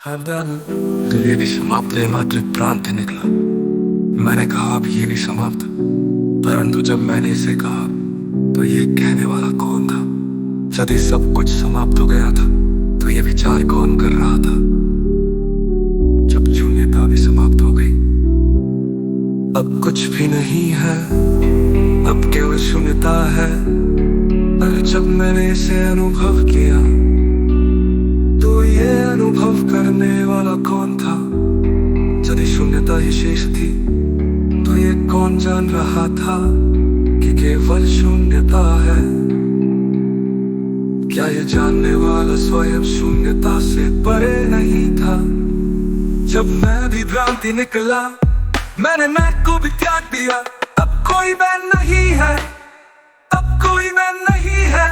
ये भी समाप्त है, मात्र प्रांत निकला। मैंने कहा अब ये भी समाप्त, परंतु जब मैंने इसे कहा तो ये कहने वाला कौन था? यदि सब कुछ समाप्त हो गया था तो ये विचार कौन कर रहा था? जब शून्यता भी समाप्त हो गई, अब कुछ भी नहीं है, अब केवल शून्यता है। पर जब मैंने इसे अनुभव किया तो ये अनुभव करने वाला कौन था? यदि शून्यता ही शेष थी तो ये कौन जान रहा था कि केवल शून्यता है? क्या ये जानने वाला स्वयं शून्यता से परे नहीं था? जब मैं भी भ्रांति निकला, मैंने मैं को भी त्याग दिया। अब कोई मैं नहीं है, अब कोई मैं नहीं है,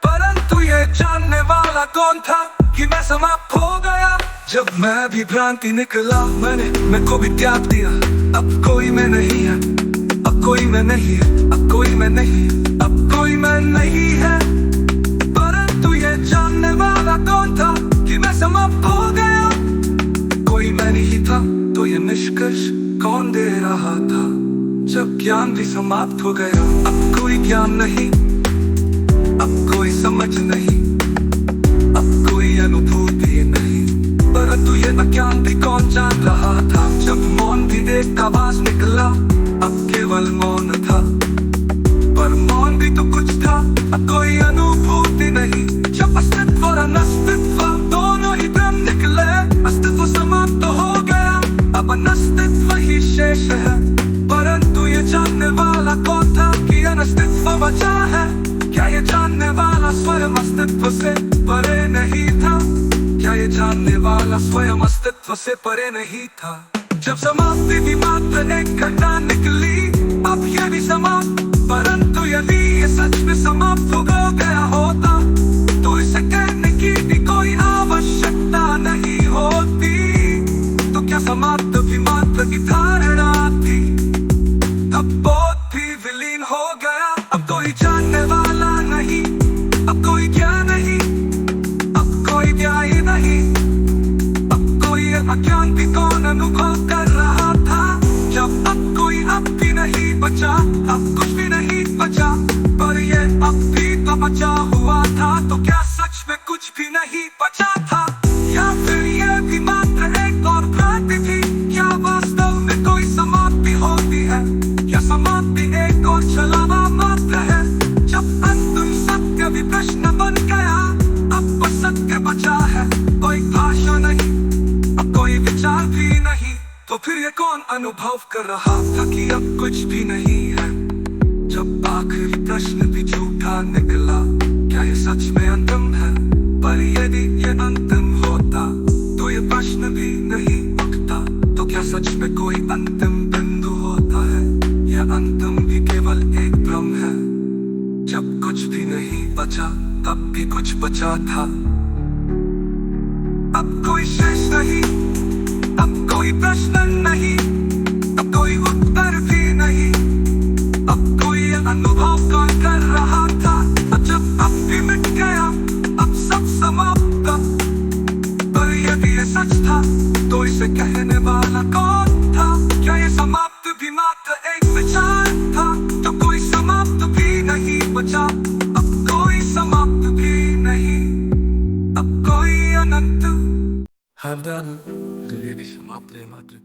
परंतु ये जानने वाला कौन था कि मैं समाप्त हो गया? जब मैं भी भ्रांति निकला, मैंने मैं को भी त्याग दिया। अब कोई मैं नहीं है, अब कोई मैं नहीं है, अब कोई मैं नहीं है, अब कोई मैं नहीं है, परंतु ये जानने वाला कौन था कि मैं समाप्त हो गया? कोई मैं नहीं था तो ये निष्कर्ष कौन दे रहा था? जब ज्ञान भी समाप्त हो गया, अब कोई ज्ञान नहीं, अब कोई समझ नहीं, अब कोई अनुभूति नहीं, परंतु ये अज्ञान भी कौन जान रहा था? जब मौन भी एक आवाज निकला, अब केवल मौन था, पर मौन भी तो कुछ था, अब कोई अनुभूति नहीं। जब अस्तित्व और अनस्तित्व दोनों ही भ्रम निकले, अस्तित्व समाप्त हो गया, अब अनस्तित्व ही शेष है, परंतु ये जानने वाला कौन था कि अनस्तित्व बचा है? क्या ये जानने वाला स्वयं अस्तित्व से परे नहीं था? क्या ये जानने वाला स्वयं अस्तित्व से परे नहीं था? जब समाप्ति भी मात्र एक घटना निकली, अब ये भी समाप्त, परंतु यदि ये सच में समाप्त हो गया होता तो इसे कहने की भी कोई आवश्यकता नहीं होती। तो क्या समाप्त भी मात्र की धारणा थी? तब बोध भी विलीन हो गया। अब कोई जानने वाला नहीं, अब कोई ज्ञान नहीं, अब कोई न्याय नहीं, अब कोई अज्ञान भी कौन अनुभव कर रहा था? जब अब कोई अब भी नहीं बचा, अब कुछ भी नहीं बचा, पर ये अब भी तो बचा हुआ था। तो क्या सच में कुछ भी नहीं बचा था, या फिर ये भी मात्र एक और भ्रांति थी? क्या वास्तव में कोई समाप्ति होती है, या समाप्ति एक और छलावा मात्र है? जब अंतिम सत्य भी प्रश्न बन गया, अब बस सत्य बचा है, कोई भाषा नहीं, अब कोई विचार भी नहीं, तो फिर ये कौन अनुभव कर रहा था कि अब कुछ भी नहीं है? जब आखिरी प्रश्न भी झूठा निकला, क्या ये सच में अंतिम है? पर यदि ये अंतिम होता तो ये प्रश्न भी नहीं उठता। तो क्या सच में कोई अंतिम बिंदु होता है, या अंतिम भी केवल एक भ्रम है? जब कुछ भी नहीं बचा, तब भी कुछ बचा था। अब कोई शेष नहीं, अब कोई प्रश्न नहीं, अब कोई उत्तर भी नहीं, अब कोई अनुभव कौन कर रहा था? अब जब अब भी मिट गया, अब सब समाप्त, पर यदि ये सच था तो इसे कहने वाला कौन था? क्या ये समाप्त भी मात्र एक विचार था? तो कोई समाप्त भी नहीं बचा, अब कोई समाप्त भी नहीं, अब कोई अनंत। ये भी समाप्त है, मात्र